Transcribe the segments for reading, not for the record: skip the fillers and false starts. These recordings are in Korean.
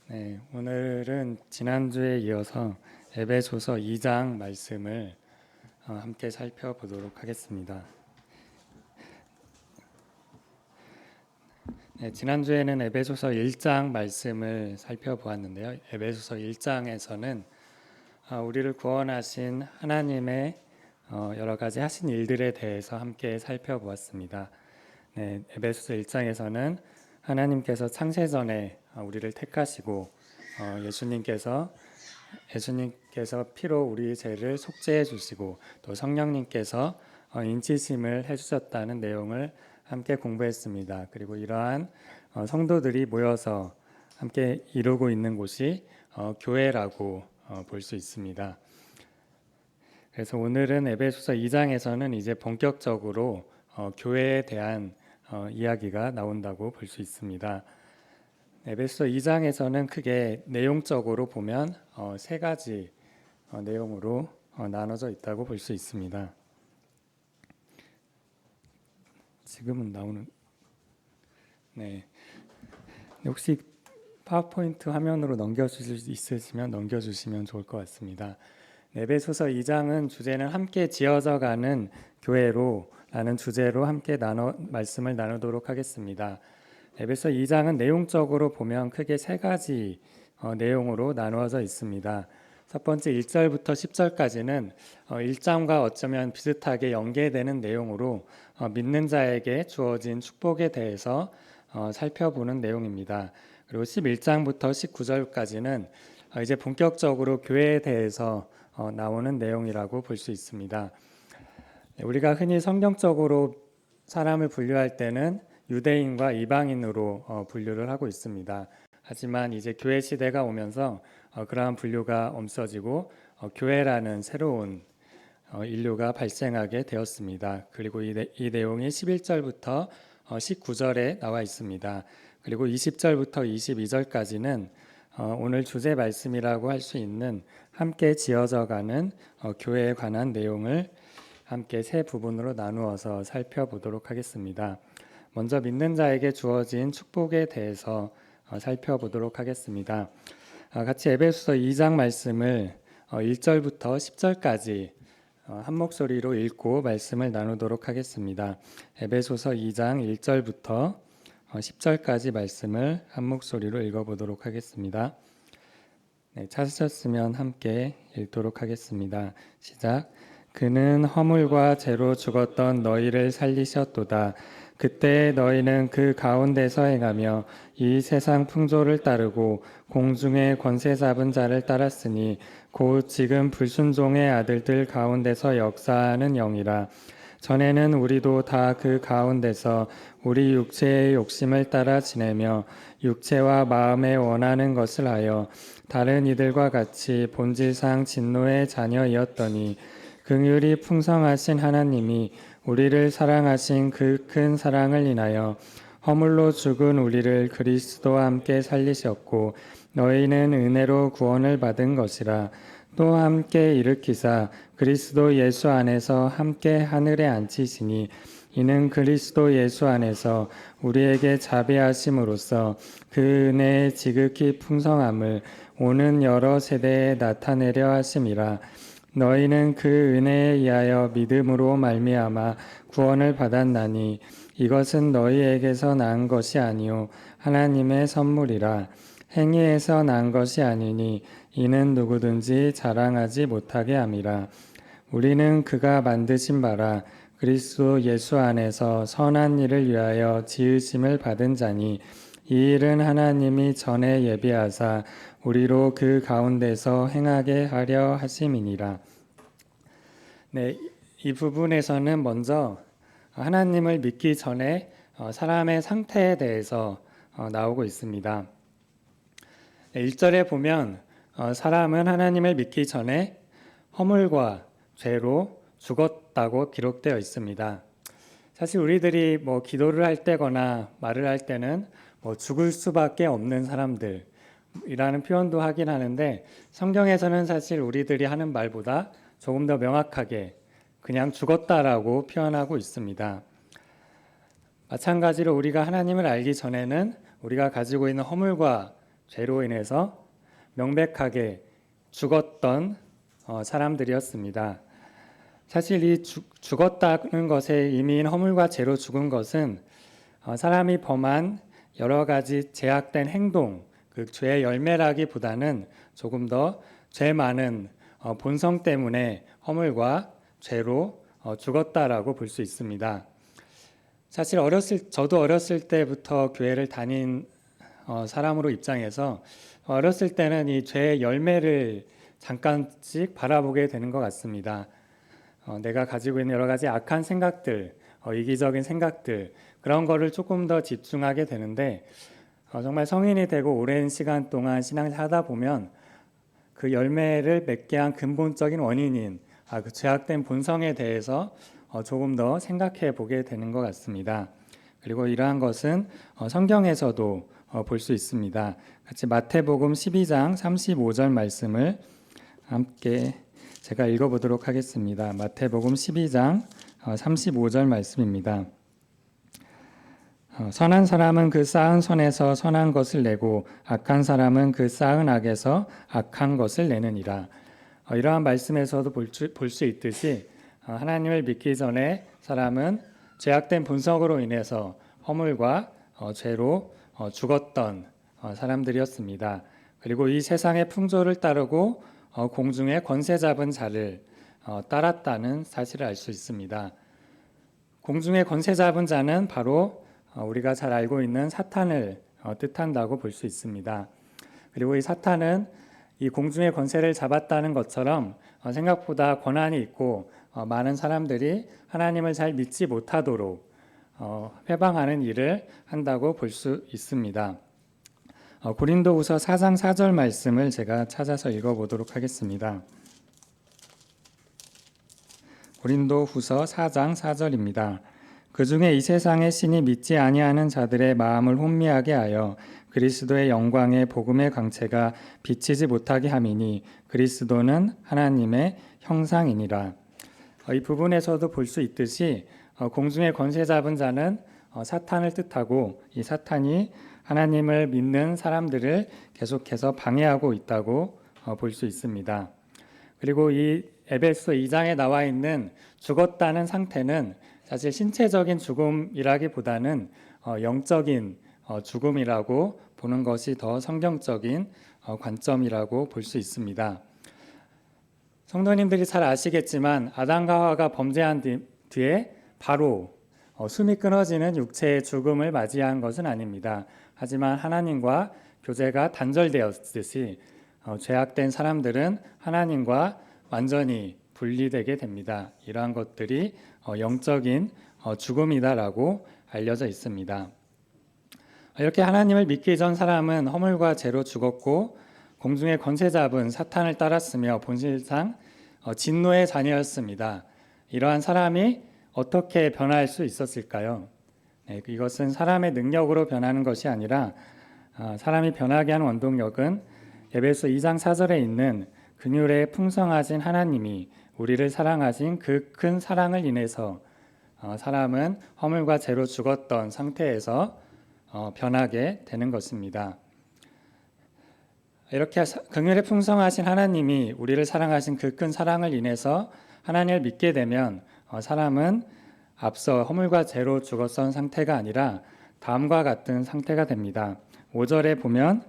네, 오늘은 지난주에 이어서 에베소서 2장 말씀을 함께 살펴보도록 하겠습니다. 네, 지난주에는 에베소서 1장 말씀을 살펴보았는데요. 에베소서 1장에서는 우리를 구원하신 하나님의 여러 가지 하신 일들에 대해서 함께 살펴보았습니다. 네, 에베소서 1장에서는 하나님께서 창세전에 우리를 택하시고 예수님께서 피로 우리 죄를 속죄해 주시고 또 성령님께서 인치심을 해주셨다는 내용을 함께 공부했습니다. 그리고 이러한 성도들이 모여서 함께 이루고 있는 곳이 교회라고 볼 수 있습니다. 그래서 오늘은 에베소서 2장에서는 이제 본격적으로 교회에 대한 이야기가 나온다고 볼 수 있습니다. 에베소서 2장에서는 크게 내용적으로 보면 세 가지 내용으로 나눠져 있다고 볼 수 있습니다. 지금은 나오는 네. 혹시 파워포인트 화면으로 넘겨주실 수 있으시면 넘겨주시면 좋을 것 같습니다. 에베소서 2장은 주제는 함께 지어져가는 교회로 라는 주제로 함께 말씀을 나누도록 하겠습니다. 에베소 2장은 내용적으로 보면 크게 세 가지 내용으로 나누어져 있습니다. 첫 번째 1절부터 10절까지는 1장과 어쩌면 비슷하게 연계되는 내용으로 믿는 자에게 주어진 축복에 대해서 살펴보는 내용입니다. 그리고 11장부터 19절까지는 이제 본격적으로 교회에 대해서 나오는 내용이라고 볼 수 있습니다. 우리가 흔히 성경적으로 사람을 분류할 때는 유대인과 이방인으로 분류를 하고 있습니다. 하지만 이제 교회 시대가 오면서 그러한 분류가 없어지고 교회라는 새로운 인류가 발생하게 되었습니다. 그리고 이 내용이 11절부터 19절에 나와 있습니다. 그리고 20절부터 22절까지는 오늘 주제 말씀이라고 할 수 있는 함께 지어져가는 교회에 관한 내용을 함께 세 부분으로 나누어서 살펴보도록 하겠습니다. 먼저 믿는 자에게 주어진 축복에 대해서 살펴보도록 하겠습니다. 같이 에베소서 2장 말씀을 1절부터 10절까지 한 목소리로 읽고 말씀을 나누도록 하겠습니다. 에베소서 2장 1절부터 10절까지 말씀을 한 목소리로 읽어보도록 하겠습니다. 네, 찾으셨으면 함께 읽도록 하겠습니다. 시작. 그는 허물과 죄로 죽었던 너희를 살리셨도다. 그때 너희는 그 가운데서 행하며 이 세상 풍조를 따르고 공중의 권세 잡은 자를 따랐으니 곧 지금 불순종의 아들들 가운데서 역사하는 영이라. 전에는 우리도 다 그 가운데서 우리 육체의 욕심을 따라 지내며 육체와 마음에 원하는 것을 하여 다른 이들과 같이 본질상 진노의 자녀이었더니 긍휼이 풍성하신 하나님이 우리를 사랑하신 그 큰 사랑을 인하여 허물로 죽은 우리를 그리스도와 함께 살리셨고 너희는 은혜로 구원을 받은 것이라. 또 함께 일으키사 그리스도 예수 안에서 함께 하늘에 앉히시니 이는 그리스도 예수 안에서 우리에게 자비하심으로써 그 은혜의 지극히 풍성함을 오는 여러 세대에 나타내려 하심이라. 너희는 그 은혜에 의하여 믿음으로 말미암아 구원을 받았나니 이것은 너희에게서 난 것이 아니요 하나님의 선물이라. 행위에서 난 것이 아니니 이는 누구든지 자랑하지 못하게 함이라. 우리는 그가 만드신 바라 그리스도 예수 안에서 선한 일을 위하여 지으심을 받은 자니 이 일은 하나님이 전에 예비하사 우리로 그 가운데서 행하게 하려 하심이니라. 네, 이 부분에서는 먼저 하나님을 믿기 전에 사람의 상태에 대해서 나오고 있습니다. 1절에 보면 사람은 하나님을 믿기 전에 허물과 죄로 죽었다고 기록되어 있습니다. 사실 우리들이 기도를 할 때거나 말을 할 때는 죽을 수밖에 없는 사람들이라는 표현도 하긴 하는데 성경에서는 사실 우리들이 하는 말보다 조금 더 명확하게 그냥 죽었다라고 표현하고 있습니다. 마찬가지로 우리가 하나님을 알기 전에는 우리가 가지고 있는 허물과 죄로 인해서 명백하게 죽었던 사람들이었습니다. 사실 이 죽었다는 것의 의미인 허물과 죄로 죽은 것은 사람이 범한 여러 가지 제약된 행동, 그 죄의 열매라기보다는 조금 더 죄 많은 본성 때문에 허물과 죄로 죽었다라고 볼 수 있습니다. 사실 저도 어렸을 때부터 교회를 다닌 사람으로 입장에서 어렸을 때는 이 죄의 열매를 잠깐씩 바라보게 되는 것 같습니다. 내가 가지고 있는 여러 가지 악한 생각들, 이기적인 생각들, 그런 거를 조금 더 집중하게 되는데 정말 성인이 되고 오랜 시간 동안 신앙을 하다 보면 그 열매를 맺게 한 근본적인 원인인 그 죄악된 본성에 대해서 조금 더 생각해 보게 되는 것 같습니다. 그리고 이러한 것은 성경에서도 볼 수 있습니다. 같이 마태복음 12장 35절 말씀을 함께 제가 읽어보도록 하겠습니다. 마태복음 12장 35절 말씀입니다. 선한 사람은 그 쌓은 선에서 선한 것을 내고 악한 사람은 그 쌓은 악에서 악한 것을 내느니라. 이러한 말씀에서도 볼 수 있듯이 하나님을 믿기 전에 사람은 죄악된 본성으로 인해서 허물과 죄로 죽었던 사람들이었습니다. 그리고 이 세상의 풍조를 따르고 공중의 권세 잡은 자를 따랐다는 사실을 알 수 있습니다. 공중의 권세 잡은 자는 바로 우리가 잘 알고 있는 사탄을 뜻한다고 볼 수 있습니다. 그리고 이 사탄은 이 공중의 권세를 잡았다는 것처럼 생각보다 권한이 있고 많은 사람들이 하나님을 잘 믿지 못하도록 회방하는 일을 한다고 볼 수 있습니다. 고린도후서 4장 4절 말씀을 제가 찾아서 읽어보도록 하겠습니다. 고린도후서 4장 4절입니다. 그 중에 이 세상의 신이 믿지 아니하는 자들의 마음을 혼미하게 하여 그리스도의 영광의 복음의 광채가 비치지 못하게 함이니 그리스도는 하나님의 형상이니라. 이 부분에서도 볼 수 있듯이 공중의 권세 잡은 자는 사탄을 뜻하고 이 사탄이 하나님을 믿는 사람들을 계속해서 방해하고 있다고 볼 수 있습니다. 그리고 이 에베소 2장에 나와 있는 죽었다는 상태는 사실 신체적인 죽음이라기보다는 영적인 죽음이라고 보는 것이 더 성경적인 관점이라고 볼 수 있습니다. 성도님들이 잘 아시겠지만 아담과 하와가 범죄한 뒤에 바로 숨이 끊어지는 육체의 죽음을 맞이한 것은 아닙니다. 하지만 하나님과 교제가 단절되었듯이 죄악된 사람들은 하나님과 완전히 분리되게 됩니다. 이러한 것들이 영적인 죽음이다라고 알려져 있습니다. 이렇게 하나님을 믿기 전 사람은 허물과 죄로 죽었고 공중의 권세 잡은 사탄을 따랐으며 본질상 진노의 자녀였습니다. 이러한 사람이 어떻게 변할 수 있었을까요? 이것은 사람의 능력으로 변하는 것이 아니라 사람이 변하게 하는 원동력은 에베소 2장 4절에 있는 긍휼에 풍성하신 하나님이 우리를 사랑하신 그 큰 사랑을 인해서 사람은 허물과 죄로 죽었던 상태에서 변하게 되는 것입니다. 이렇게 긍휼에 풍성하신 하나님이 우리를 사랑하신 그 큰 사랑을 인해서 하나님을 믿게 되면 사람은 앞서 허물과 죄로 죽었던 상태가 아니라 다음과 같은 상태가 됩니다. 5절에 보면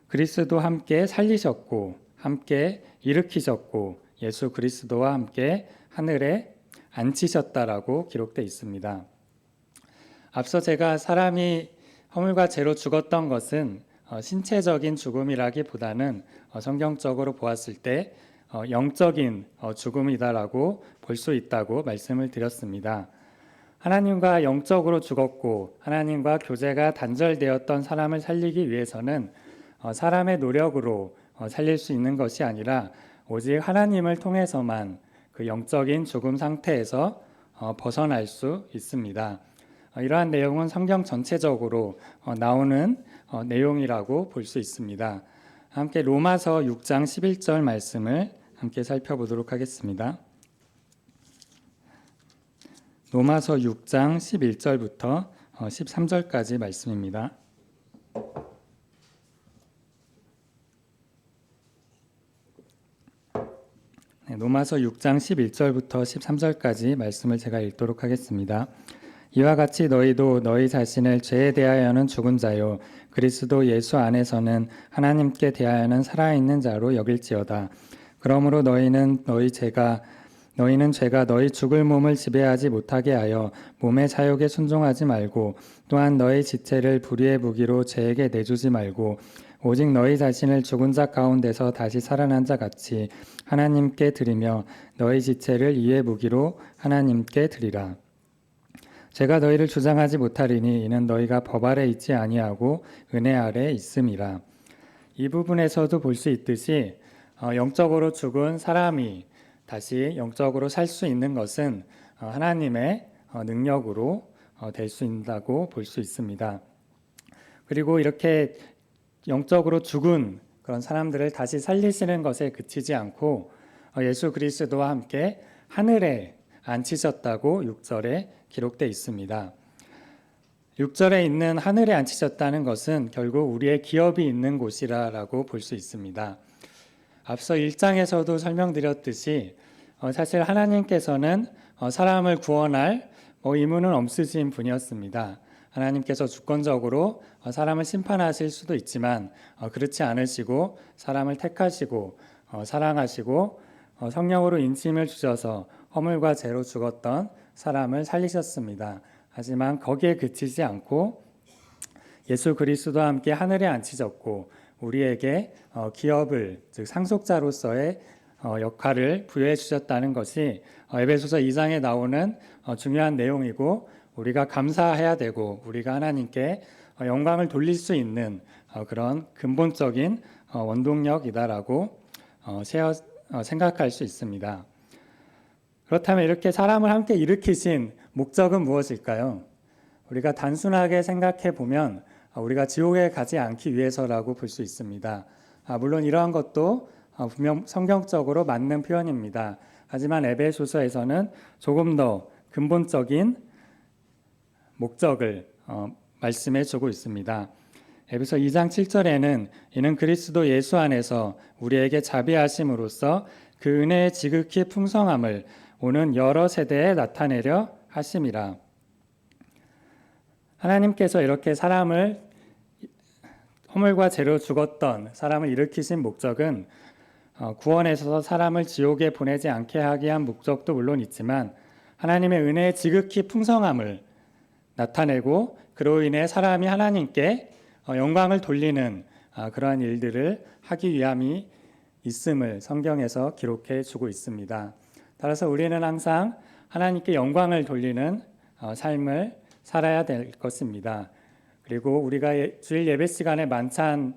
그리스도와 함께 살리셨고 함께 일으키셨고 예수 그리스도와 함께 하늘에 앉히셨다라고 기록되어 있습니다. 앞서 제가 사람이 허물과 죄로 죽었던 것은 신체적인 죽음이라기보다는 성경적으로 보았을 때 영적인 죽음이다라고 볼 수 있다고 말씀을 드렸습니다. 하나님과 영적으로 죽었고 하나님과 교제가 단절되었던 사람을 살리기 위해서는 사람의 노력으로 살릴 수 있는 것이 아니라 오직 하나님을 통해서만 그 영적인 죽음 상태에서 벗어날 수 있습니다. 이러한 내용은 성경 전체적으로 나오는 내용이라고 볼 수 있습니다. 함께 로마서 6장 11절 말씀을 함께 살펴보도록 하겠습니다. 로마서 6장 11절부터 13절까지 말씀입니다. 로마서 6장 11절부터 13절까지 말씀을 제가 읽도록 하겠습니다. 이와 같이 너희도 너희 자신을 죄에 대하여는 죽은 자요 그리스도 예수 안에서는 하나님께 대하여는 살아있는 자로 여길지어다. 그러므로 너희는 죄가 너희 죽을 몸을 지배하지 못하게 하여 몸의 자욕에 순종하지 말고 또한 너희 지체를 불의의 무기로 죄에게 내주지 말고 오직 너희 자신을 죽은 자 가운데서 다시 살아난 자 같이 하나님께 드리며 너희 지체를 이의 무기로 하나님께 드리라. 제가 너희를 주장하지 못하리니 이는 너희가 법 아래 있지 아니하고 은혜 아래 있음이라. 이 부분에서도 볼 수 있듯이 영적으로 죽은 사람이 다시 영적으로 살 수 있는 것은 하나님의 능력으로 될 수 있다고 볼 수 있습니다. 그리고 이렇게 영적으로 죽은 그런 사람들을 다시 살리시는 것에 그치지 않고 예수 그리스도와 함께 하늘에 앉히셨다고 6절에 기록되어 있습니다. 6절에 있는 하늘에 앉히셨다는 것은 결국 우리의 기업이 있는 곳이라고 볼 수 있습니다. 앞서 1장에서도 설명드렸듯이 사실 하나님께서는 사람을 구원할 의무는 없으신 분이었습니다. 하나님께서 주권적으로 사람을 심판하실 수도 있지만 그렇지 않으시고 사람을 택하시고 사랑하시고 성령으로 인침을 주셔서 허물과 죄로 죽었던 사람을 살리셨습니다. 하지만 거기에 그치지 않고 예수 그리스도와 함께 하늘에 앉히셨고 우리에게 기업을 즉 상속자로서의 역할을 부여해 주셨다는 것이 에베소서 2장에 나오는 중요한 내용이고 우리가 감사해야 되고 우리가 하나님께 영광을 돌릴 수 있는 그런 근본적인 원동력이다라고 생각할 수 있습니다. 그렇다면 이렇게 사람을 함께 일으키신 목적은 무엇일까요? 우리가 단순하게 생각해 보면 우리가 지옥에 가지 않기 위해서라고 볼 수 있습니다. 물론 이러한 것도 분명 성경적으로 맞는 표현입니다. 하지만 에베소서에서는 조금 더 근본적인 목적을 말씀해 주고 있습니다. 에베소 2장 7절에는 이는 그리스도 예수 안에서 우리에게 자비하심으로써 그 은혜의 지극히 풍성함을 오는 여러 세대에 나타내려 하심이라. 하나님께서 이렇게 사람을 허물과 죄로 죽었던 사람을 일으키신 목적은 구원에서 사람을 지옥에 보내지 않게 하기 위한 목적도 물론 있지만 하나님의 은혜의 지극히 풍성함을 나타내고 그로 인해 사람이 하나님께 영광을 돌리는 그러한 일들을 하기 위함이 있음을 성경에서 기록해 주고 있습니다. 따라서 우리는 항상 하나님께 영광을 돌리는 삶을 살아야 될 것입니다. 그리고 우리가 주일 예배 시간에 만찬을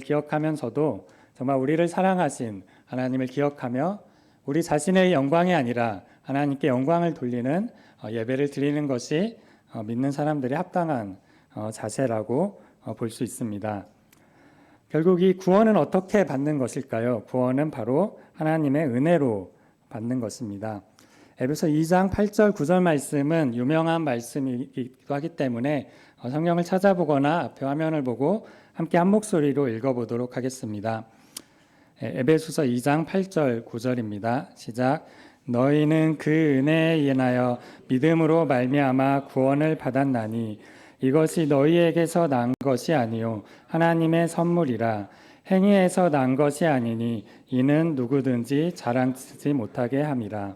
기억하면서도 정말 우리를 사랑하신 하나님을 기억하며 우리 자신의 영광이 아니라 하나님께 영광을 돌리는 예배를 드리는 것이 믿는 사람들이 합당한 자세라고 볼 수 있습니다. 결국 이 구원은 어떻게 받는 것일까요? 구원은 바로 하나님의 은혜로 받는 것입니다. 에베소 2장 8절 9절 말씀은 유명한 말씀이기도 하기 때문에 성경을 찾아보거나 앞에 화면을 보고 함께 한 목소리로 읽어보도록 하겠습니다. 에베소서 2장 8절 9절입니다. 시작. 너희는 그 은혜에 인하여 믿음으로 말미암아 구원을 받았나니 이것이 너희에게서 난 것이 아니요 하나님의 선물이라. 행위에서 난 것이 아니니 이는 누구든지 자랑치지 못하게 함이라.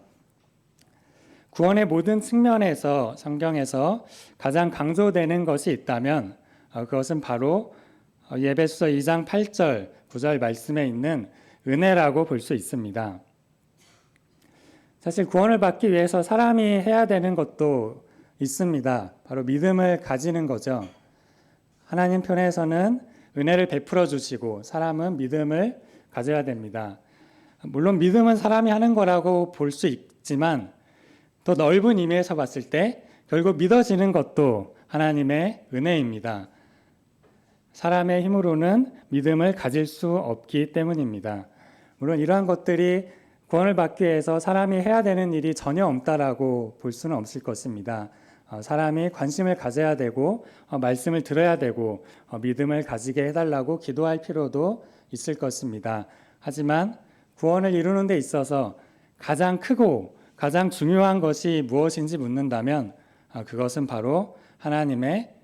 구원의 모든 측면에서 성경에서 가장 강조되는 것이 있다면 그것은 바로 에베소서 2장 8절 9절 말씀에 있는 은혜라고 볼 수 있습니다. 사실 구원을 받기 위해서 사람이 해야 되는 것도 있습니다. 바로 믿음을 가지는 거죠. 하나님 편에서는 은혜를 베풀어 주시고 사람은 믿음을 가져야 됩니다. 물론 믿음은 사람이 하는 거라고 볼 수 있지만 더 넓은 의미에서 봤을 때 결국 믿어지는 것도 하나님의 은혜입니다. 사람의 힘으로는 믿음을 가질 수 없기 때문입니다. 물론 이러한 것들이 구원을 받기 위해서 사람이 해야 되는 일이 전혀 없다라고 볼 수는 없을 것입니다. 사람이 관심을 가져야 되고 말씀을 들어야 되고 믿음을 가지게 해달라고 기도할 필요도 있을 것입니다. 하지만 구원을 이루는 데 있어서 가장 크고 가장 중요한 것이 무엇인지 묻는다면 그것은 바로 하나님의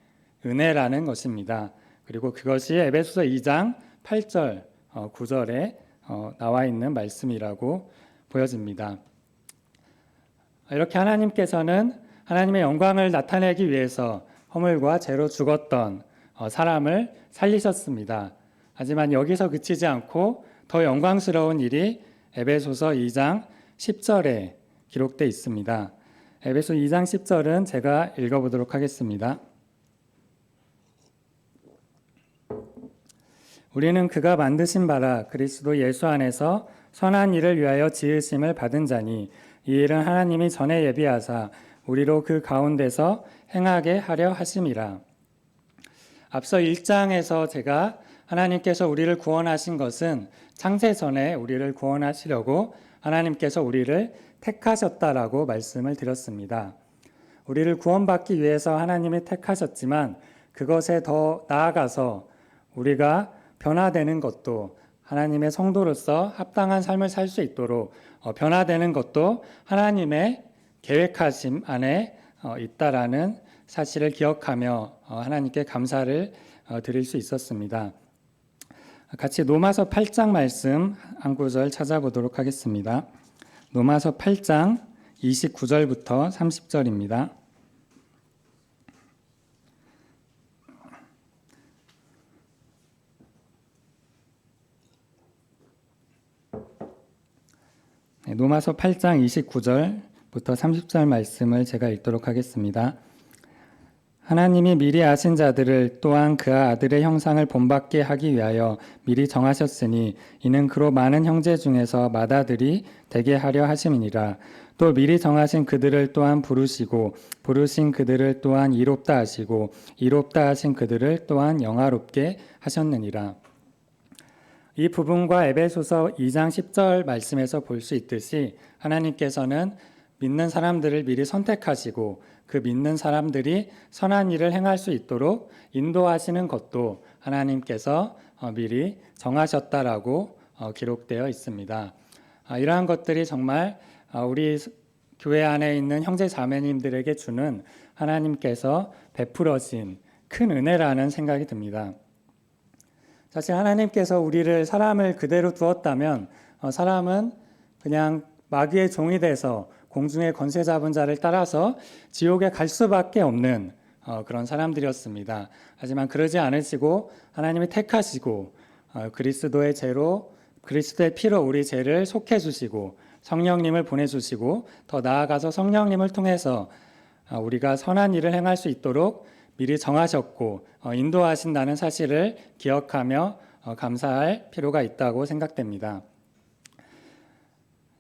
은혜라는 것입니다. 그리고 그것이 에베소서 2장 8절, 9절에 나와 있는 말씀이라고 보여집니다. 이렇게 하나님께서는 하나님의 영광을 나타내기 위해서 허물과 죄로 죽었던 사람을 살리셨습니다. 하지만 여기서 그치지 않고 더 영광스러운 일이 에베소서 2장 10절에 기록되어 있습니다. 에베소 2장 10절은 제가 읽어보도록 하겠습니다. 우리는 그가 만드신 바라 그리스도 예수 안에서 선한 일을 위하여 지으심을 받은 자니 이 일은 하나님이 전에 예비하사 우리로 그 가운데서 행하게 하려 하심이라. 앞서 1장에서 제가 하나님께서 우리를 구원하신 것은 창세 전에 우리를 구원하시려고 하나님께서 우리를 택하셨다라고 말씀을 드렸습니다. 우리를 구원받기 위해서 하나님이 택하셨지만 그것에 더 나아가서 우리가 변화되는 것도 하나님의 성도로서 합당한 삶을 살 수 있도록 변화되는 것도 하나님의 계획하심 안에 있다라는 사실을 기억하며 하나님께 감사를 드릴 수 있었습니다. 같이 로마서 8장 말씀 한 구절 찾아보도록 하겠습니다. 로마서 8장 29절부터 30절입니다. 로마서 8장 29절부터 30절 말씀을 제가 읽도록 하겠습니다. 하나님이 미리 아신 자들을 또한 그 아들의 형상을 본받게 하기 위하여 미리 정하셨으니 이는 그로 많은 형제 중에서 맏아들이 되게 하려 하심이니라. 또 미리 정하신 그들을 또한 부르시고 부르신 그들을 또한 이롭다 하시고 이롭다 하신 그들을 또한 영화롭게 하셨느니라. 이 부분과 에베소서 2장 10절 말씀에서 볼 수 있듯이 하나님께서는 믿는 사람들을 미리 선택하시고 그 믿는 사람들이 선한 일을 행할 수 있도록 인도하시는 것도 하나님께서 미리 정하셨다라고 기록되어 있습니다. 이러한 것들이 정말 우리 교회 안에 있는 형제 자매님들에게 주는 하나님께서 베풀어진 큰 은혜라는 생각이 듭니다. 사실 하나님께서 우리를 사람을 그대로 두었다면 사람은 그냥 마귀의 종이 돼서 공중의 권세 잡은 자를 따라서 지옥에 갈 수밖에 없는 그런 사람들이었습니다. 하지만 그러지 않으시고 하나님이 택하시고 그리스도의 죄로 그리스도의 피로 우리 죄를 속해 주시고 성령님을 보내주시고 더 나아가서 성령님을 통해서 우리가 선한 일을 행할 수 있도록 미리 정하셨고 인도하신다는 사실을 기억하며 감사할 필요가 있다고 생각됩니다.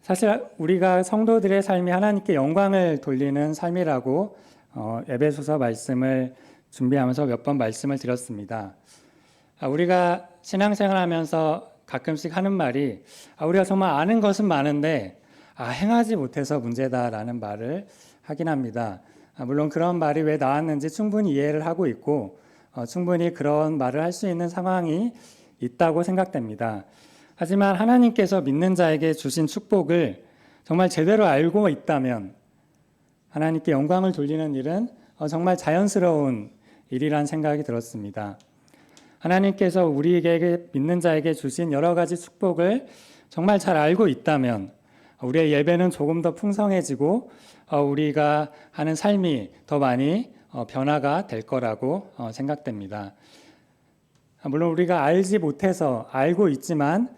사실 우리가 성도들의 삶이 하나님께 영광을 돌리는 삶이라고 에베소서 말씀을 준비하면서 몇 번 말씀을 드렸습니다. 우리가 신앙생활하면서 가끔씩 하는 말이 우리가 정말 아는 것은 많은데 행하지 못해서 문제다라는 말을 하긴 합니다. 물론 그런 말이 왜 나왔는지 충분히 이해를 하고 있고 충분히 그런 말을 할 수 있는 상황이 있다고 생각됩니다. 하지만 하나님께서 믿는 자에게 주신 축복을 정말 제대로 알고 있다면 하나님께 영광을 돌리는 일은 정말 자연스러운 일이란 생각이 들었습니다. 하나님께서 우리에게 믿는 자에게 주신 여러 가지 축복을 정말 잘 알고 있다면 우리의 예배는 조금 더 풍성해지고 우리가 하는 삶이 더 많이 변화가 될 거라고 생각됩니다. 물론 우리가 알지 못해서 알고 있지만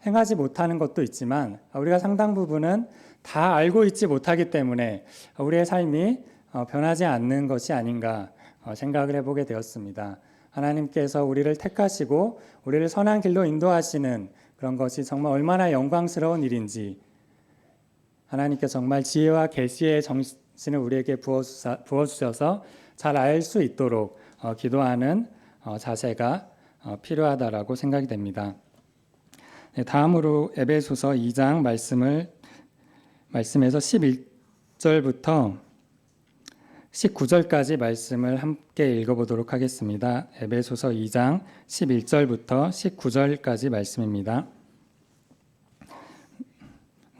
행하지 못하는 것도 있지만 우리가 상당 부분은 다 알고 있지 못하기 때문에 우리의 삶이 변하지 않는 것이 아닌가 생각을 해보게 되었습니다. 하나님께서 우리를 택하시고 우리를 선한 길로 인도하시는 그런 것이 정말 얼마나 영광스러운 일인지 하나님께 정말 지혜와 계시의 정신을 우리에게 부어주셔서 잘 알 수 있도록 기도하는 자세가 필요하다라고 생각이 됩니다. 다음으로 에베소서 2장 말씀에서 11절부터 19절까지 말씀을 함께 읽어보도록 하겠습니다. 에베소서 2장 11절부터 19절까지 말씀입니다.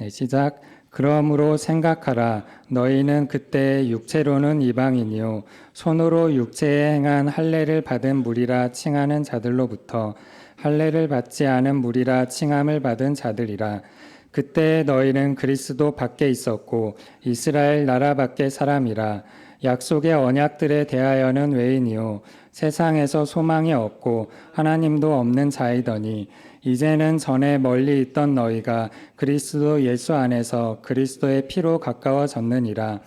네, 시작. 그러므로 생각하라. 너희는 그때 육체로는 이방인이요 손으로 육체에 행한 할례를 받은 무리라 칭하는 자들로부터 할례를 받지 않은 무리라 칭함을 받은 자들이라. 그때 너희는 그리스도 밖에 있었고 이스라엘 나라 밖의 사람이라. 약속의 언약들에 대하여는 외인이요 세상에서 소망이 없고 하나님도 없는 자이더니 이제는 전에 멀리 있던 너희가 그리스도 예수 안에서 그리스도의 피로 가까워졌느니라.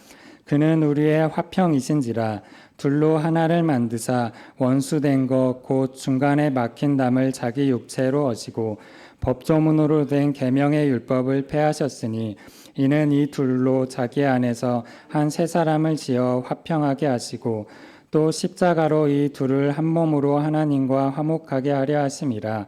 그는 우리의 화평이신지라. 둘로 하나를 만드사 원수된 것 곧 중간에 막힌 담을 자기 육체로 어시고 법조문으로 된 계명의 율법을 폐하셨으니 이는 이 둘로 자기 안에서 한 세 사람을 지어 화평하게 하시고 또 십자가로 이 둘을 한 몸으로 하나님과 화목하게 하려 하심이라.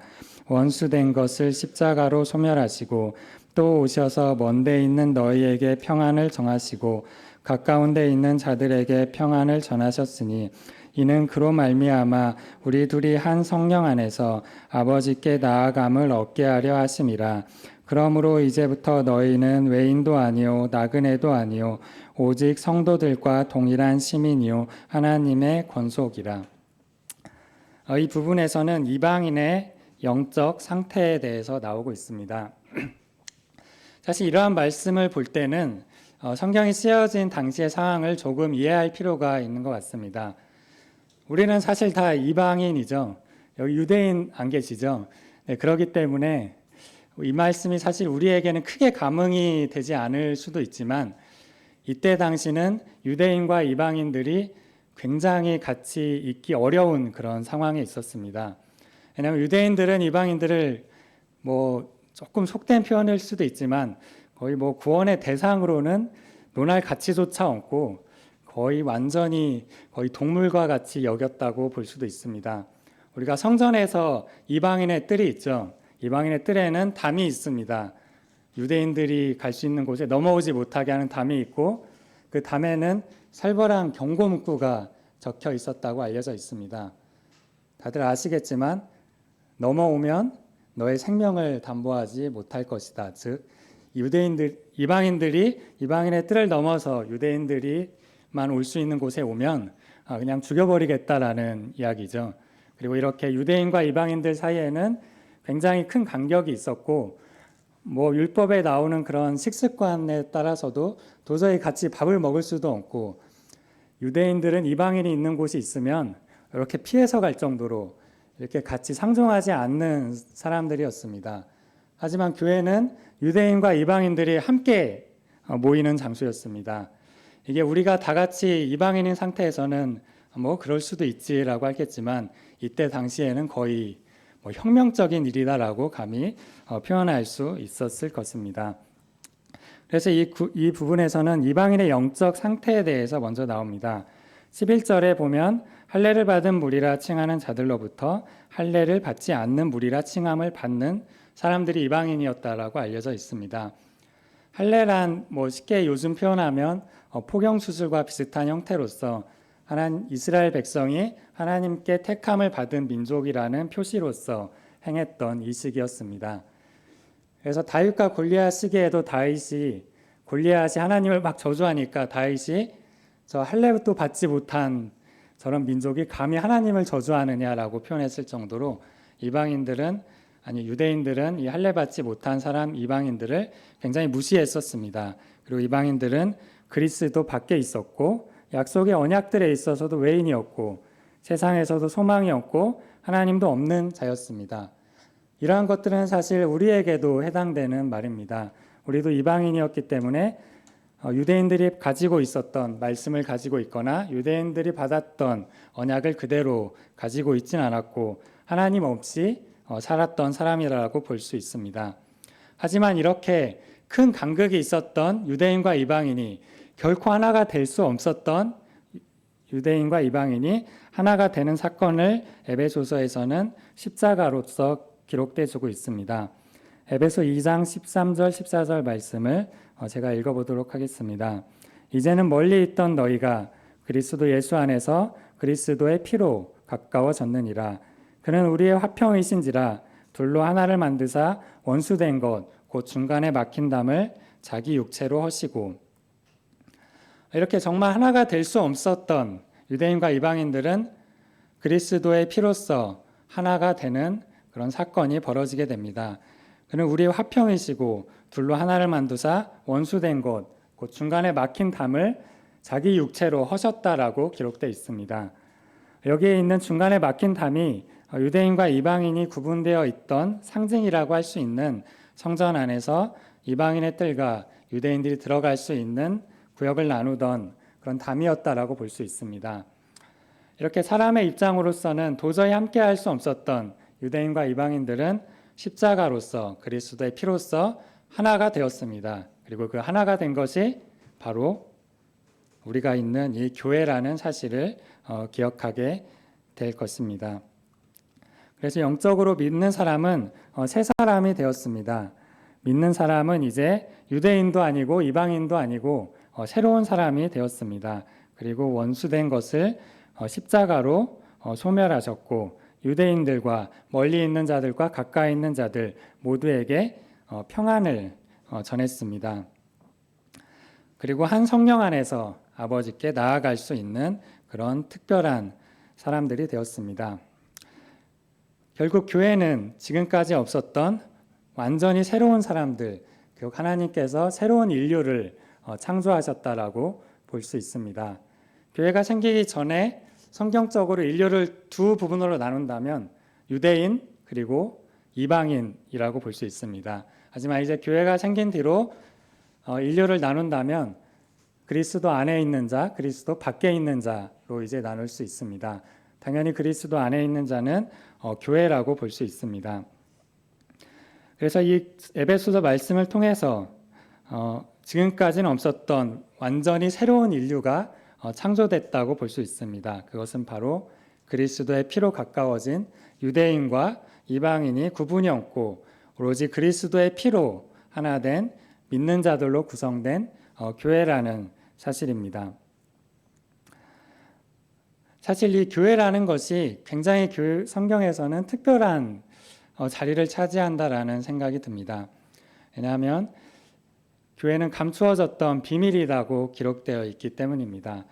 원수된 것을 십자가로 소멸하시고 또 오셔서 먼데 있는 너희에게 평안을 정하시고 가까운 데 있는 자들에게 평안을 전하셨으니 이는 그로 말미암아 우리 둘이 한 성령 안에서 아버지께 나아감을 얻게 하려 하심이라. 그러므로 이제부터 너희는 외인도 아니요 나그네도 아니요 오직 성도들과 동일한 시민이요 하나님의 권속이라. 이 부분에서는 이방인의 영적 상태에 대해서 나오고 있습니다. 사실 이러한 말씀을 볼 때는 성경이 쓰여진 당시의 상황을 조금 이해할 필요가 있는 것 같습니다. 우리는 사실 다 이방인이죠. 여기 유대인 안 계시죠? 네, 그렇기 때문에 이 말씀이 사실 우리에게는 크게 감흥이 되지 않을 수도 있지만 이때 당시는 유대인과 이방인들이 굉장히 같이 있기 어려운 그런 상황에 있었습니다. 왜냐하면 유대인들은 이방인들을 조금 속된 표현일 수도 있지만 거의 구원의 대상으로는 논할 가치조차 없고 거의 완전히 거의 동물과 같이 여겼다고 볼 수도 있습니다. 우리가 성전에서 이방인의 뜰이 있죠. 이방인의 뜰에는 담이 있습니다. 유대인들이 갈 수 있는 곳에 넘어오지 못하게 하는 담이 있고 그 담에는 살벌한 경고 문구가 적혀 있었다고 알려져 있습니다. 다들 아시겠지만 넘어오면 너의 생명을 담보하지 못할 것이다. 즉 이방인들이 이방인의 뜰을 넘어서 유대인들이만 올 수 있는 곳에 오면 그냥 죽여버리겠다라는 이야기죠. 그리고 이렇게 유대인과 이방인들 사이에는 굉장히 큰 간격이 있었고 율법에 나오는 그런 식습관에 따라서도 도저히 같이 밥을 먹을 수도 없고 유대인들은 이방인이 있는 곳이 있으면 이렇게 피해서 갈 정도로 이렇게 같이 상종하지 않는 사람들이었습니다. 하지만 교회는 유대인과 이방인들이 함께 모이는 장소였습니다. 이게 우리가 다 같이 이방인인 상태에서는 그럴 수도 있지라고 하겠지만 이때 당시에는 거의 혁명적인 일이다라고 감히 표현할 수 있었을 것입니다. 그래서 이 부분에서는 이방인의 영적 상태에 대해서 먼저 나옵니다. 11절에 보면 할례를 받은 무리라 칭하는 자들로부터 할례를 받지 않는 무리라 칭함을 받는 사람들이 이방인이었다라고 알려져 있습니다. 할례란 쉽게 요즘 표현하면 포경 수술과 비슷한 형태로서 이스라엘 백성이 하나님께 택함을 받은 민족이라는 표시로서 행했던 이식이었습니다. 그래서 다윗과 골리앗 시기에도 골리앗이 하나님을 막 저주하니까 다윗이 저 할례도 받지 못한 저런 민족이 감히 하나님을 저주하느냐라고 표현했을 정도로 유대인들은 이 할례 받지 못한 사람 이방인들을 굉장히 무시했었습니다. 그리고 이방인들은 그리스도 밖에 있었고 약속의 언약들에 있어서도 외인이었고 세상에서도 소망이 없고 하나님도 없는 자였습니다. 이러한 것들은 사실 우리에게도 해당되는 말입니다. 우리도 이방인이었기 때문에 유대인들이 가지고 있었던 말씀을 가지고 있거나 유대인들이 받았던 언약을 그대로 가지고 있진 않았고 하나님 없이 살았던 사람이라고 볼 수 있습니다. 하지만 이렇게 큰 간극이 있었던 유대인과 이방인이 결코 하나가 될 수 없었던 유대인과 이방인이 하나가 되는 사건을 에베소서에서는 십자가로서 기록되어지고 있습니다. 에베소 2장 13절 14절 말씀을 제가 읽어보도록 하겠습니다. 이제는 멀리 있던 너희가 그리스도 예수 안에서 그리스도의 피로 가까워졌느니라. 그는 우리의 화평이신지라 둘로 하나를 만드사 원수된 것 곧 중간에 막힌 담을 자기 육체로 허시고. 이렇게 정말 하나가 될 수 없었던 유대인과 이방인들은 그리스도의 피로써 하나가 되는 그런 사건이 벌어지게 됩니다. 그는 우리의 화평이시고 둘로 하나를 만드사 원수된 곧 중간에 막힌 담을 자기 육체로 허셨다라고 기록되어 있습니다. 여기에 있는 중간에 막힌 담이 유대인과 이방인이 구분되어 있던 상징이라고 할 수 있는 성전 안에서 이방인의 뜰과 유대인들이 들어갈 수 있는 구역을 나누던 그런 담이었다라고 볼 수 있습니다. 이렇게 사람의 입장으로서는 도저히 함께할 수 없었던 유대인과 이방인들은 십자가로서 그리스도의 피로써 하나가 되었습니다. 그리고 그 하나가 된 것이 바로 우리가 있는 이 교회라는 사실을 기억하게 될 것입니다. 그래서 영적으로 믿는 사람은 새 사람이 되었습니다. 믿는 사람은 이제 유대인도 아니고 이방인도 아니고 새로운 사람이 되었습니다. 그리고 원수된 것을 십자가로 소멸하셨고 유대인들과 멀리 있는 자들과 가까이 있는 자들 모두에게 평안을 전했습니다. 그리고 한 성령 안에서 아버지께 나아갈 수 있는 그런 특별한 사람들이 되었습니다. 결국 교회는 지금까지 없었던 완전히 새로운 사람들, 결국 하나님께서 새로운 인류를 창조하셨다라고 볼 수 있습니다. 교회가 생기기 전에 성경적으로 인류를 두 부분으로 나눈다면 유대인 그리고 이방인이라고 볼 수 있습니다. 하지만 이제 교회가 생긴 뒤로 인류를 나눈다면 그리스도 안에 있는 자, 그리스도 밖에 있는 자로 이제 나눌 수 있습니다. 당연히 그리스도 안에 있는 자는 교회라고 볼 수 있습니다. 그래서 이 에베소서 말씀을 통해서 지금까지는 없었던 완전히 새로운 인류가 창조됐다고 볼 수 있습니다. 그것은 바로 그리스도의 피로 가까워진 유대인과 이방인이 구분이 없고 오로지 그리스도의 피로 하나 된 믿는 자들로 구성된 교회라는 사실입니다. 사실 이 교회라는 것이 굉장히 성경에서는 특별한 자리를 차지한다라는 생각이 듭니다. 왜냐하면 교회는 감추어졌던 비밀이라고 기록되어 있기 때문입니다.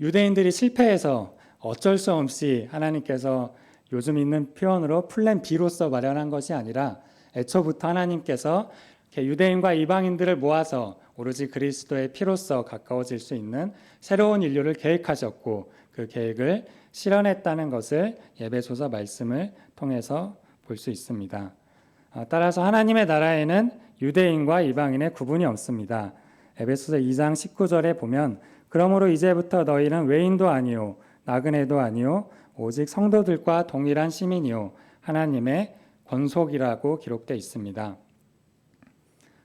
유대인들이 실패해서 어쩔 수 없이 하나님께서 요즘 있는 표현으로 플랜 B로서 마련한 것이 아니라 애초부터 하나님께서 유대인과 이방인들을 모아서 오로지 그리스도의 피로써 가까워질 수 있는 새로운 인류를 계획하셨고 그 계획을 실현했다는 것을 에베소서 말씀을 통해서 볼 수 있습니다. 따라서 하나님의 나라에는 유대인과 이방인의 구분이 없습니다. 에베소서 2장 19절에 보면 그러므로 이제부터 너희는 외인도 아니요 나그네도 아니요 오직 성도들과 동일한 시민이요 하나님의 권속이라고 기록되어 있습니다.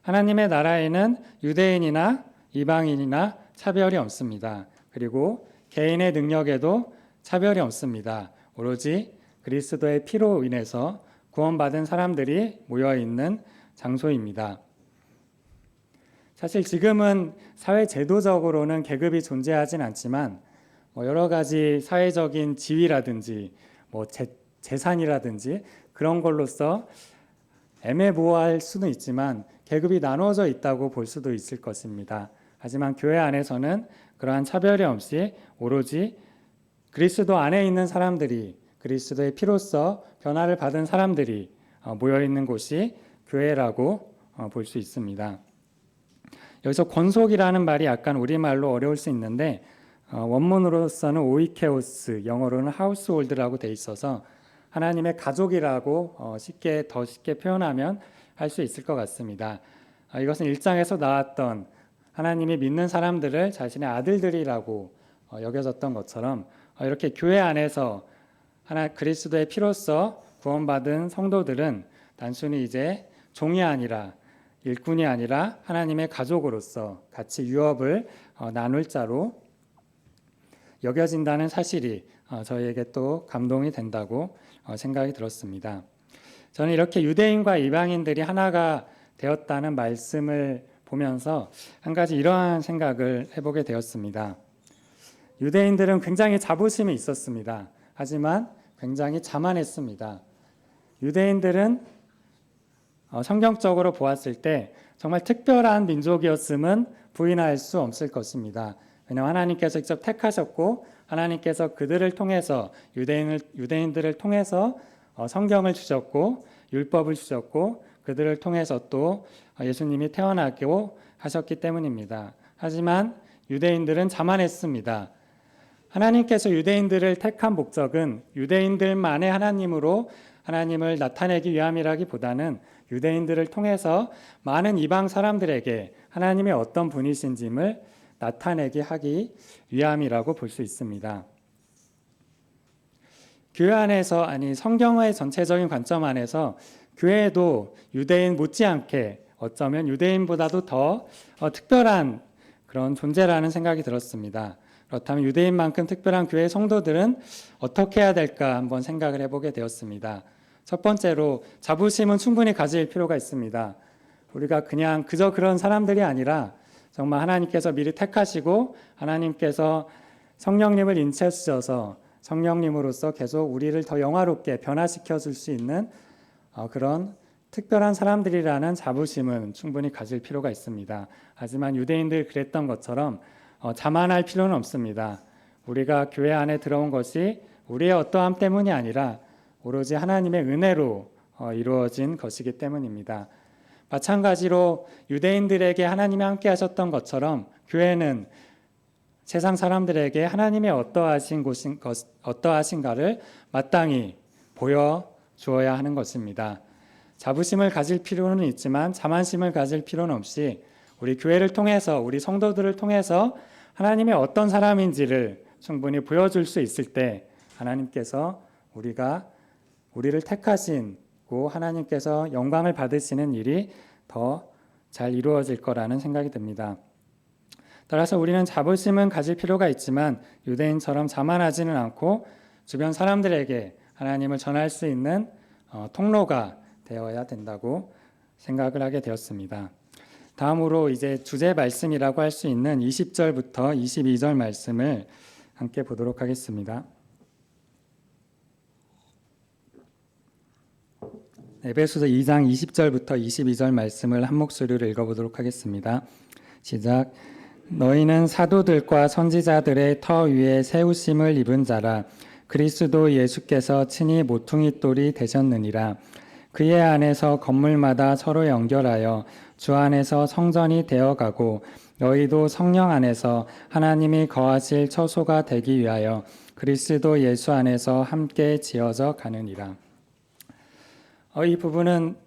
하나님의 나라에는 유대인이나 이방인이나 차별이 없습니다. 그리고 개인의 능력에도 차별이 없습니다. 오로지 그리스도의 피로 인해서 구원받은 사람들이 모여있는 장소입니다. 사실 지금은 사회 제도적으로는 계급이 존재하진 않지만 여러 가지 사회적인 지위라든지 재산이라든지 그런 걸로서 애매모호할 수는 있지만 계급이 나누어져 있다고 볼 수도 있을 것입니다. 하지만 교회 안에서는 그러한 차별이 없이 오로지 그리스도 안에 있는 사람들이 그리스도의 피로써 변화를 받은 사람들이 모여있는 곳이 교회라고 볼 수 있습니다. 여기서 권속이라는 말이 약간 우리말로 어려울 수 있는데 원문으로서는 오이케오스, 영어로는 하우스홀드라고 돼 있어서 하나님의 가족이라고 더 쉽게 표현하면 할 수 있을 것 같습니다. 이것은 1장에서 나왔던 하나님이 믿는 사람들을 자신의 아들들이라고 여겨졌던 것처럼 이렇게 교회 안에서 그리스도의 피로써 구원받은 성도들은 단순히 이제 종이 아니라 일꾼이 아니라 하나님의 가족으로서 같이 유업을 나눌 자로 여겨진다는 사실이 저희에게 또 감동이 된다고 생각이 들었습니다. 저는 이렇게 유대인과 이방인들이 하나가 되었다는 말씀을 보면서 한 가지 이러한 생각을 해보게 되었습니다. 유대인들은 굉장히 자부심이 있었습니다. 하지만 굉장히 자만했습니다. 유대인들은 성경적으로 보았을 때 정말 특별한 민족이었음은 부인할 수 없을 것입니다. 왜냐하면 하나님께서 직접 택하셨고 하나님께서 그들을 통해서 유대인들을 통해서 성경을 주셨고 율법을 주셨고 그들을 통해서 또 예수님이 태어나고 하셨기 때문입니다. 하지만 유대인들은 자만했습니다. 하나님께서 유대인들을 택한 목적은 유대인들만의 하나님으로 하나님을 나타내기 위함이라기보다는 유대인들을 통해서 많은 이방 사람들에게 하나님의 어떤 분이신지를 나타내게 하기 위함이라고 볼 수 있습니다. 교회 안에서 성경의 전체적인 관점 안에서 교회도 유대인 못지않게 어쩌면 유대인보다도 더 특별한 그런 존재라는 생각이 들었습니다. 그렇다면 유대인만큼 특별한 교회 성도들은 어떻게 해야 될까 한번 생각을 해보게 되었습니다. 첫 번째로 자부심은 충분히 가질 필요가 있습니다. 우리가 그냥 그저 그런 사람들이 아니라 정말 하나님께서 미리 택하시고 하나님께서 성령님을 인치해 주셔서 성령님으로서 계속 우리를 더 영화롭게 변화시켜 줄 수 있는 그런 특별한 사람들이라는 자부심은 충분히 가질 필요가 있습니다. 하지만 유대인들이 그랬던 것처럼 자만할 필요는 없습니다. 우리가 교회 안에 들어온 것이 우리의 어떠함 때문이 아니라 오로지 하나님의 은혜로 이루어진 것이기 때문입니다. 마찬가지로 유대인들에게 하나님이 함께 하셨던 것처럼 교회는 세상 사람들에게 하나님의 어떠하신가를 마땅히 보여주어야 하는 것입니다. 자부심을 가질 필요는 있지만 자만심을 가질 필요는 없이 우리 교회를 통해서 우리 성도들을 통해서 하나님의 어떤 사람인지를 충분히 보여줄 수 있을 때 하나님께서 우리를 택하시고 하나님께서 영광을 받으시는 일이 더 잘 이루어질 거라는 생각이 듭니다. 따라서 우리는 자부심은 가질 필요가 있지만 유대인처럼 자만하지는 않고 주변 사람들에게 하나님을 전할 수 있는 통로가 되어야 된다고 생각을 하게 되었습니다. 다음으로 이제 주제 말씀이라고 할 수 있는 20절부터 22절 말씀을 함께 보도록 하겠습니다. 에베소서 2장 20절부터 22절 말씀을 한 목소리로 읽어보도록 하겠습니다. 시작. 너희는 사도들과 선지자들의 터 위에 세우심을 입은 자라. 그리스도 예수께서 친히 모퉁이 돌이 되셨느니라. 그의 안에서 건물마다 서로 연결하여 주 안에서 성전이 되어가고 너희도 성령 안에서 하나님이 거하실 처소가 되기 위하여 그리스도 예수 안에서 함께 지어져 가느니라. 이 부분은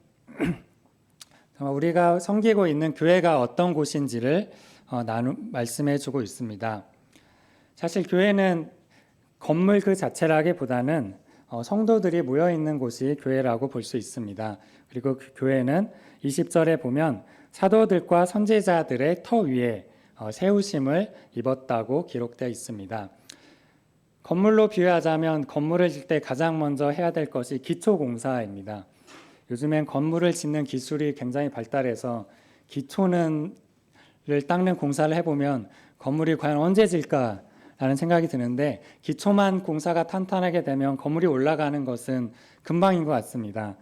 우리가 섬기고 있는 교회가 어떤 곳인지를 말씀해 주고 있습니다. 사실 교회는 건물 그 자체라기보다는 성도들이 모여있는 곳이 교회라고 볼 수 있습니다. 그리고 그 교회는 20절에 보면 사도들과 선지자들의 터 위에 세우심을 입었다고 기록되어 있습니다. 건물로 비유하자면 건물을 질 때 가장 먼저 해야 될 것이 기초공사입니다. 요즘엔 건물을 짓는 기술이 굉장히 발달해서 기초를 닦는 공사를 해보면 건물이 과연 언제 질까라는 생각이 드는데 기초만 공사가 탄탄하게 되면 건물이 올라가는 것은 금방인 것 같습니다.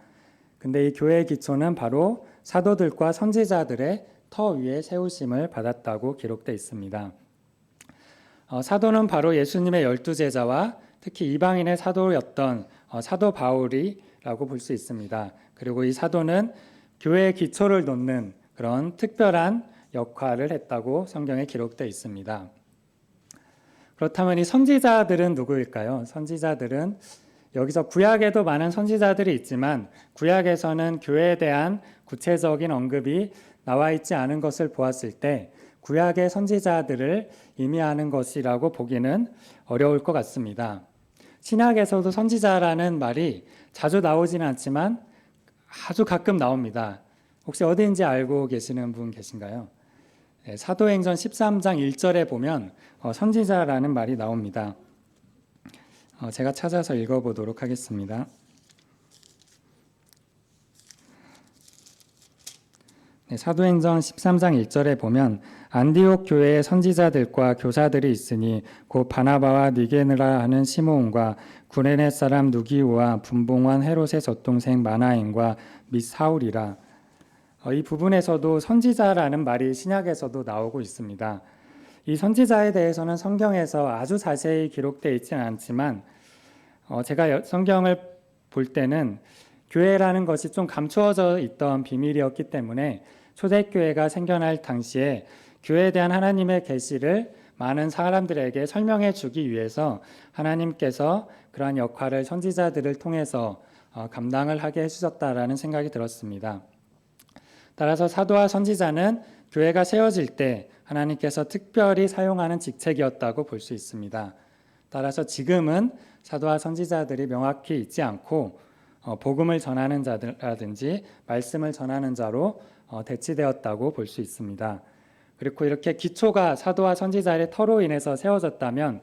근데 이 교회의 기초는 바로 사도들과 선지자들의 터 위에 세우심을 받았다고 기록되어 있습니다. 사도는 바로 예수님의 12제자와 특히 이방인의 사도였던 사도 바울이라고 볼 수 있습니다. 그리고 이 사도는 교회의 기초를 놓는 그런 특별한 역할을 했다고 성경에 기록되어 있습니다. 그렇다면 이 선지자들은 누구일까요? 선지자들은 여기서 구약에도 많은 선지자들이 있지만 구약에서는 교회에 대한 구체적인 언급이 나와 있지 않은 것을 보았을 때 구약의 선지자들을 의미하는 것이라고 보기는 어려울 것 같습니다. 신약에서도 선지자라는 말이 자주 나오지는 않지만 아주 가끔 나옵니다. 혹시 어디인지 알고 계시는 분 계신가요? 사도행전 13장 1절에 보면 선지자라는 말이 나옵니다. 제가 찾아서 읽어보도록 하겠습니다. 사도행전 13장 1절에 보면 안디옥 교회의 선지자들과 교사들이 있으니 곧 바나바와 니게느라 하는 시므온과 구레네 사람 누기오와 분봉한 헤롯의 젖동생 마나엔과 및 사울이라. 이 부분에서도 선지자라는 말이 신약에서도 나오고 있습니다. 이 선지자에 대해서는 성경에서 아주 자세히 기록되어 있지는 않지만 제가 성경을 볼 때는 교회라는 것이 좀 감추어져 있던 비밀이었기 때문에 초대교회가 생겨날 당시에 교회에 대한 하나님의 계시를 많은 사람들에게 설명해 주기 위해서 하나님께서 그러한 역할을 선지자들을 통해서 감당을 하게 해주셨다라는 생각이 들었습니다. 따라서 사도와 선지자는 교회가 세워질 때 하나님께서 특별히 사용하는 직책이었다고 볼 수 있습니다. 따라서 지금은 사도와 선지자들이 명확히 있지 않고 복음을 전하는 자라든지 말씀을 전하는 자로 대치되었다고 볼 수 있습니다. 그리고 이렇게 기초가 사도와 선지자의 터로 인해서 세워졌다면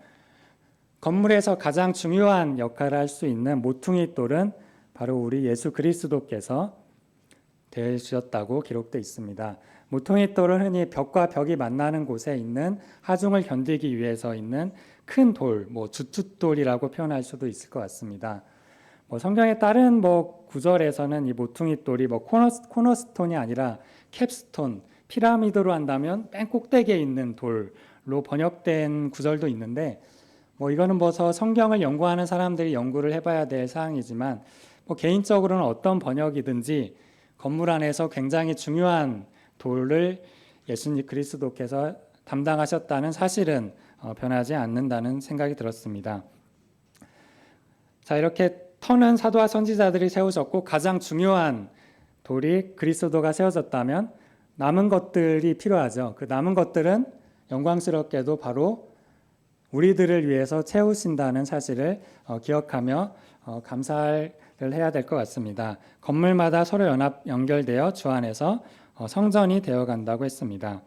건물에서 가장 중요한 역할을 할 수 있는 모퉁이 돌은 바로 우리 예수 그리스도께서 되셨다고 기록되어 있습니다. 모퉁이 돌은 흔히 벽과 벽이 만나는 곳에 있는 하중을 견디기 위해서 있는 큰 돌, 주춧돌이라고 표현할 수도 있을 것 같습니다. 성경의 다른 구절에서는 이 모퉁이 돌이 코너스톤이 아니라 캡스톤, 피라미드로 한다면 맨 꼭대기에 있는 돌로 번역된 구절도 있는데 이거는 성경을 연구하는 사람들이 연구를 해봐야 될 사항이지만 개인적으로는 어떤 번역이든지 건물 안에서 굉장히 중요한 돌을 예수님 그리스도께서 담당하셨다는 사실은 변하지 않는다는 생각이 들었습니다. 자, 이렇게 터는 사도와 선지자들이 세우셨고 가장 중요한 돌이 그리스도가 세워졌다면 남은 것들이 필요하죠. 그 남은 것들은 영광스럽게도 바로 우리들을 위해서 채우신다는 사실을 기억하며 감사를 해야 될 것 같습니다. 건물마다 서로 연결되어 주 안에서 성전이 되어간다고 했습니다.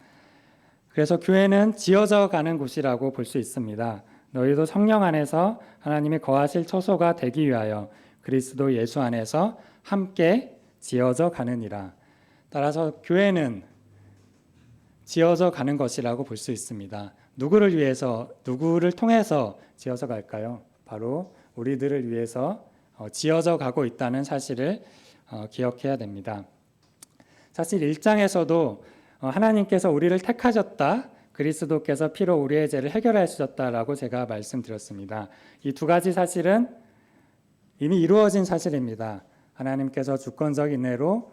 그래서 교회는 지어져 가는 곳이라고 볼 수 있습니다. 너희도 성령 안에서 하나님이 거하실 처소가 되기 위하여 그리스도 예수 안에서 함께 지어져 가느니라. 따라서 교회는 지어져 가는 것이라고 볼 수 있습니다. 누구를 위해서, 누구를 통해서 지어져 갈까요? 바로 우리들을 위해서 지어져 가고 있다는 사실을 기억해야 됩니다. 사실 1장에서도 하나님께서 우리를 택하셨다, 그리스도께서 피로 우리의 죄를 해결해 주셨다라고 제가 말씀드렸습니다. 이 두 가지 사실은 이미 이루어진 사실입니다. 하나님께서 주권적 인내로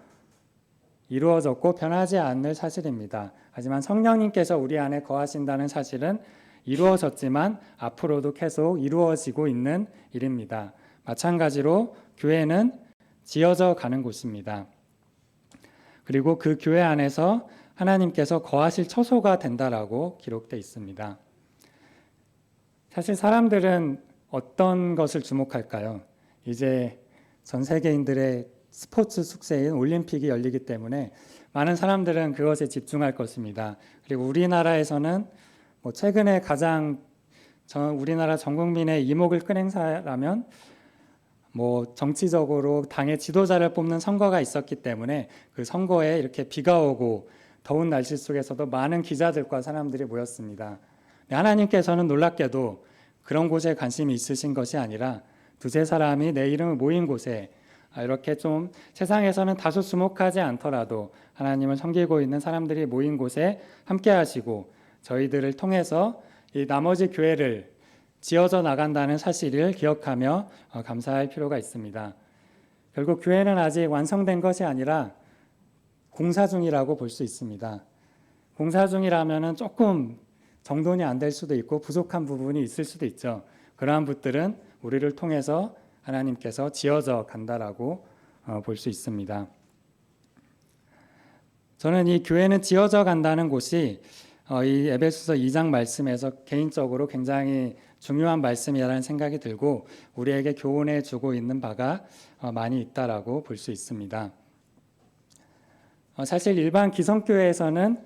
이루어졌고 변하지 않을 사실입니다. 하지만 성령님께서 우리 안에 거하신다는 사실은 이루어졌지만 앞으로도 계속 이루어지고 있는 일입니다. 마찬가지로 교회는 지어져 가는 곳입니다. 그리고 그 교회 안에서 하나님께서 거하실 처소가 된다라고 기록되어 있습니다. 사실 사람들은 어떤 것을 주목할까요? 이제 전 세계인들의 스포츠 숙제인 올림픽이 열리기 때문에 많은 사람들은 그것에 집중할 것입니다. 그리고 우리나라에서는 최근에 가장 우리나라 전 국민의 이목을 끈 행사라면 정치적으로 당의 지도자를 뽑는 선거가 있었기 때문에 그 선거에 이렇게 비가 오고 더운 날씨 속에서도 많은 기자들과 사람들이 모였습니다. 하나님께서는 놀랍게도 그런 곳에 관심이 있으신 것이 아니라 두세 사람이 내 이름을 모인 곳에 이렇게 좀 세상에서는 다소 주목하지 않더라도 하나님을 섬기고 있는 사람들이 모인 곳에 함께 하시고 저희들을 통해서 이 나머지 교회를 지어져 나간다는 사실을 기억하며 감사할 필요가 있습니다. 결국 교회는 아직 완성된 것이 아니라 공사 중이라고 볼 수 있습니다. 공사 중이라면 조금 정돈이 안 될 수도 있고 부족한 부분이 있을 수도 있죠. 그러한 것들은 우리를 통해서 하나님께서 지어져 간다라고 볼 수 있습니다. 저는 이 교회는 지어져 간다는 곳이 이 에베소서 2장 말씀에서 개인적으로 굉장히 중요한 말씀이라는 생각이 들고 우리에게 교훈해 주고 있는 바가 많이 있다라고 볼 수 있습니다. 사실 일반 기성교회에서는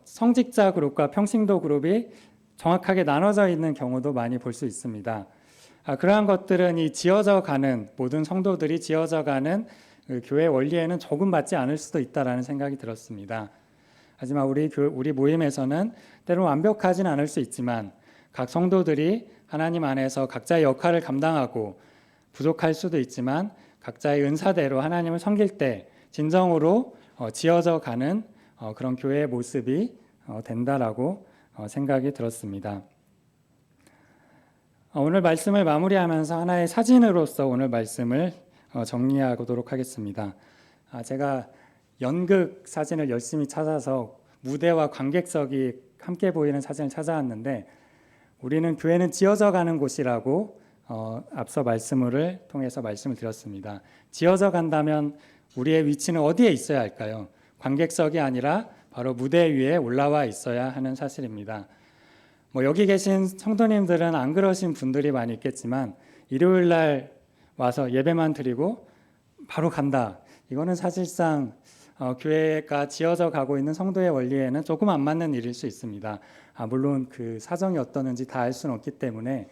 성직자 그룹과 평신도 그룹이 정확하게 나눠져 있는 경우도 많이 볼 수 있습니다. 그러한 것들은 이 지어져 가는 모든 성도들이 지어져 가는 그 교회 원리에는 조금 맞지 않을 수도 있다라는 생각이 들었습니다. 하지만 우리 모임에서는 때로는 완벽하진 않을 수 있지만 각 성도들이 하나님 안에서 각자의 역할을 감당하고 부족할 수도 있지만 각자의 은사대로 하나님을 섬길 때 진정으로 지어져 가는 그런 교회의 모습이 된다라고 생각이 들었습니다. 오늘 말씀을 마무리하면서 하나의 사진으로서 오늘 말씀을 정리하도록 하겠습니다. 제가 연극 사진을 열심히 찾아서 무대와 관객석이 함께 보이는 사진을 찾아왔는데, 우리는 교회는 지어져 가는 곳이라고 앞서 말씀을 통해서 말씀을 드렸습니다. 지어져 간다면 우리의 위치는 어디에 있어야 할까요? 관객석이 아니라 바로 무대 위에 올라와 있어야 하는 사실입니다. 여기 계신 성도님들은 안 그러신 분들이 많이 있겠지만, 일요일 날 와서 예배만 드리고 바로 간다. 이거는 사실상 교회가 지어져 가고 있는 성도의 원리에는 조금 안 맞는 일일 수 있습니다. 물론 그 사정이 어떠는지 다 알 수는 없기 때문에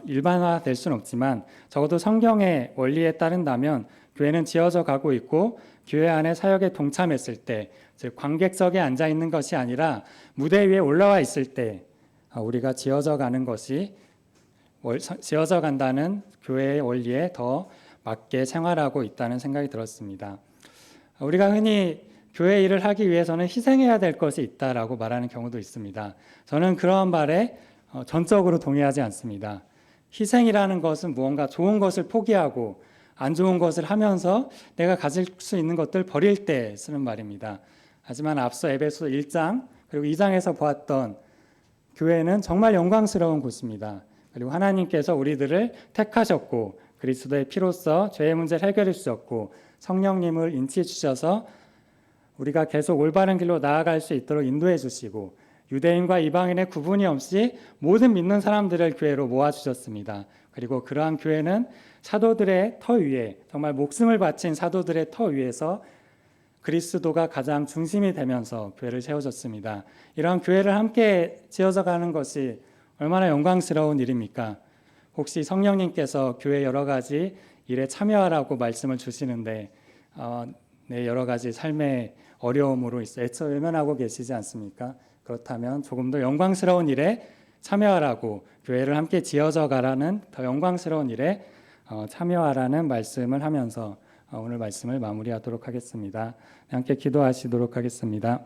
일반화될 수는 없지만, 적어도 성경의 원리에 따른다면 교회는 지어져 가고 있고, 교회 안에 사역에 동참했을 때, 즉 관객석에 앉아 있는 것이 아니라 무대 위에 올라와 있을 때 우리가 지어져 가는 것이, 지어져 간다는 교회의 원리에 더 맞게 생활하고 있다는 생각이 들었습니다. 우리가 흔히 교회 일을 하기 위해서는 희생해야 될 것이 있다라고 말하는 경우도 있습니다. 저는 그러한 말에 전적으로 동의하지 않습니다. 희생이라는 것은 무언가 좋은 것을 포기하고 안 좋은 것을 하면서 내가 가질 수 있는 것들 버릴 때 쓰는 말입니다. 하지만 앞서 에베소 1장 그리고 2장에서 보았던 교회는 정말 영광스러운 곳입니다. 그리고 하나님께서 우리들을 택하셨고, 그리스도의 피로써 죄의 문제를 해결해 주셨고, 성령님을 인치해 주셔서 우리가 계속 올바른 길로 나아갈 수 있도록 인도해 주시고, 유대인과 이방인의 구분이 없이 모든 믿는 사람들을 교회로 모아주셨습니다. 그리고 그러한 교회는 사도들의 터 위에, 정말 목숨을 바친 사도들의 터 위에서 그리스도가 가장 중심이 되면서 교회를 세워졌습니다. 이러한 교회를 함께 지어져 가는 것이 얼마나 영광스러운 일입니까? 혹시 성령님께서 교회 여러 가지 일에 참여하라고 말씀을 주시는데 내 여러 가지 삶의 어려움으로 애써 외면하고 계시지 않습니까? 그렇다면 조금 더 영광스러운 일에 참여하라고, 교회를 함께 지어져 가라는 더 영광스러운 일에 참여하라는 말씀을 하면서 오늘 말씀을 마무리하도록 하겠습니다. 함께 기도하시도록 하겠습니다.